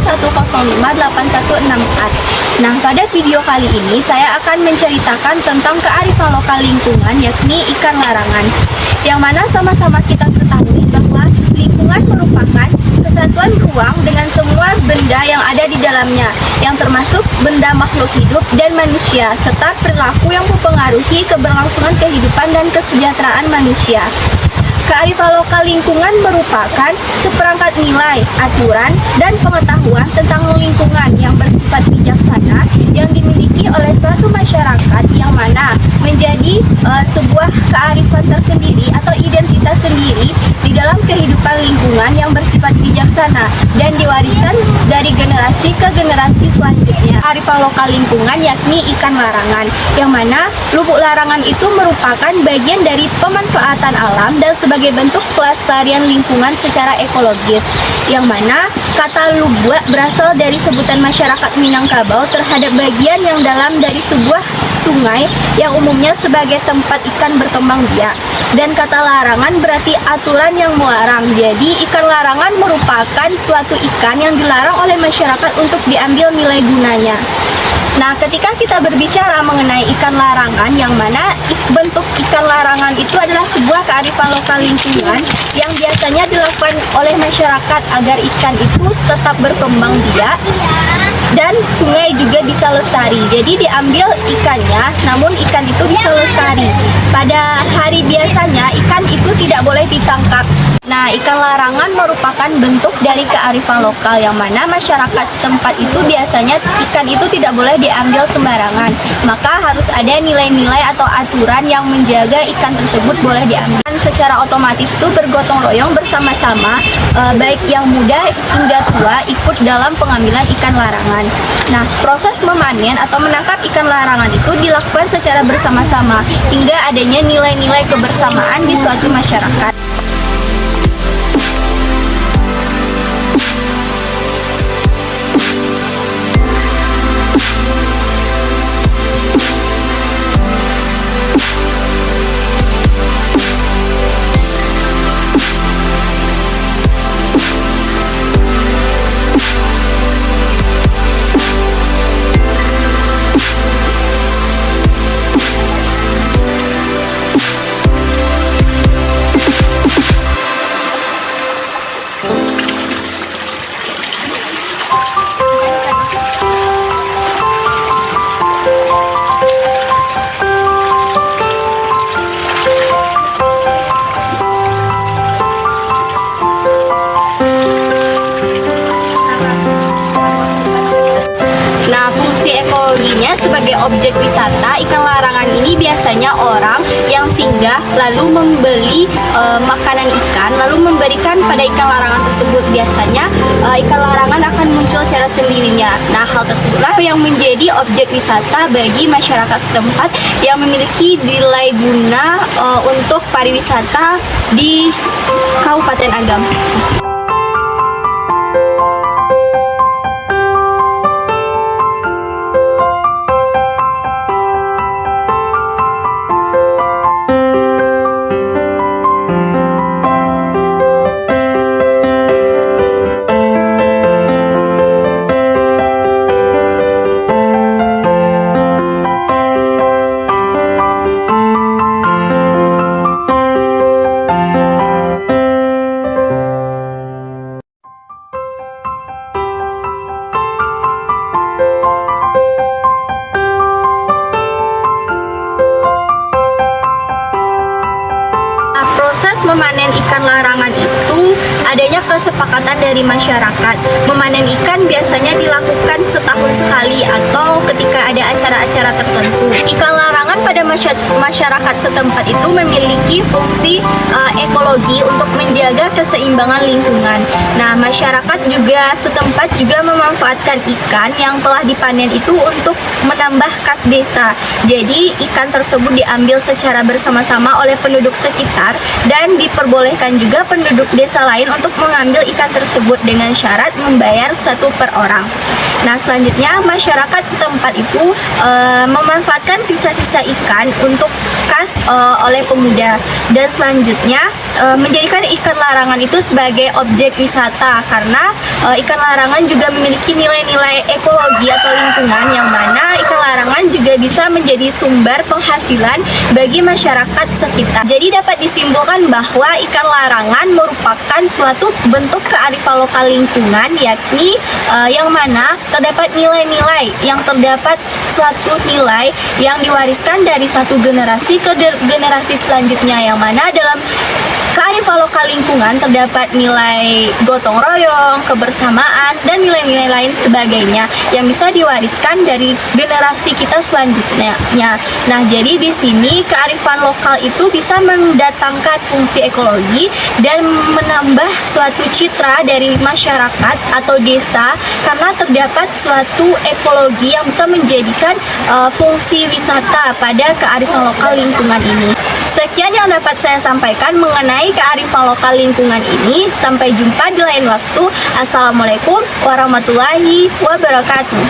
1058164. Nah, pada video kali ini saya akan menceritakan tentang kearifan lokal lingkungan, yakni ikan larangan. Yang mana sama-sama kita ketahui bahwa lingkungan merupakan kesatuan ruang dengan semua benda yang ada di dalamnya, yang termasuk benda makhluk hidup dan manusia, serta perilaku yang mempengaruhi keberlangsungan kehidupan dan kesejahteraan manusia. Kearifan lokal lingkungan merupakan seperangkat nilai, aturan, dan pengetahuan tentang lingkungan yang bersifat bijaksana yang dimiliki oleh suatu masyarakat yang mana menjadi sebuah kearifan tersendiri atau identitas sendiri di dalam kehidupan lingkungan yang bersifat bijaksana dan diwariskan dari generasi ke generasi selanjutnya. Kearifan lokal lingkungan yakni ikan larangan, yang mana lubuk larangan itu merupakan bagian dari pemanfaatan alam dan sebagai bentuk pelestarian lingkungan secara ekologis, yang mana kata lubuk berasal dari sebutan masyarakat Minangkabau terhadap bagian yang dalam dari sebuah sungai yang umumnya sebagai tempat ikan berkembang biak, dan kata larangan berarti aturan yang melarang. Jadi ikan larangan merupakan suatu ikan yang dilarang oleh masyarakat untuk diambil nilai gunanya. Nah, ketika kita berbicara mengenai ikan larangan, yang mana bentuk ikan larangan itu adalah sebuah kearifan lokal lingkungan yang biasanya dilakukan oleh masyarakat agar ikan itu tetap berkembang biak dan sungai juga bisa lestari. Jadi diambil ikannya, namun ikan itu bisa lestari. Pada hari biasanya ikan itu tidak boleh ditangkap. Nah, ikan larangan merupakan bentuk dari kearifan lokal yang mana masyarakat setempat itu biasanya ikan itu tidak boleh diambil sembarangan. Maka harus ada nilai-nilai atau aturan yang menjaga ikan tersebut boleh diambil. Dan secara otomatis itu bergotong royong bersama-sama, baik yang muda hingga tua ikut dalam pengambilan ikan larangan. Nah, proses memanen atau menangkap ikan larangan itu dilakukan secara bersama-sama hingga adanya nilai-nilai kebersamaan di suatu masyarakat. Sebagai objek wisata, ikan larangan ini biasanya orang yang singgah lalu membeli makanan ikan lalu memberikan pada ikan larangan tersebut. Biasanya ikan larangan akan muncul secara sendirinya. Nah, hal tersebutlah yang menjadi objek wisata bagi masyarakat setempat yang memiliki nilai guna untuk pariwisata di Kabupaten Agam. Memanen ikan larangan itu adanya kesepakatan dari masyarakat. Memanen ikan biasanya dilakukan setahun sekali atau ketika ada acara-acara tertentu. Ikan larangan pada masyarakat setempat itu memiliki fungsi ekologi untuk menjaga keseimbangan lingkungan. Nah, masyarakat juga setempat juga memanfaatkan ikan yang telah dipanen itu untuk menambah kas desa. Jadi ikan tersebut diambil secara bersama-sama oleh penduduk sekitar dan diperbolehkan juga penduduk desa lain untuk mengambil ikan tersebut dengan syarat membayar satu per orang. Nah, selanjutnya masyarakat setempat itu memanfaatkan sisa-sisa ikan digunakan untuk khas oleh pemuda. Dan selanjutnya menjadikan ikan larangan itu sebagai objek wisata, karena ikan larangan juga memiliki nilai-nilai ekologi atau lingkungan, yang mana ikan larangan juga bisa menjadi sumber penghasilan bagi masyarakat sekitar. Jadi dapat disimpulkan bahwa ikan larangan merupakan suatu bentuk kearifan lokal lingkungan, yakni yang mana terdapat nilai-nilai, yang terdapat suatu nilai yang diwariskan dari satu generasi ke generasi selanjutnya, yang mana dalam kearifan lokal lingkungan terdapat nilai gotong royong, kebersamaan, dan nilai-nilai lain sebagainya yang bisa diwariskan dari generasi kita selanjutnya. Nah, jadi di sini kearifan lokal itu bisa mendatangkan fungsi ekologi dan menambah suatu citra dari masyarakat atau desa, karena terdapat suatu ekologi yang bisa menjadikan fungsi wisata pada kearifan lokal lingkungan ini. Sekian yang dapat saya sampaikan mengenai kearifan lokal lingkungan ini. Sampai jumpa di lain waktu. Assalamualaikum warahmatullahi wabarakatuh.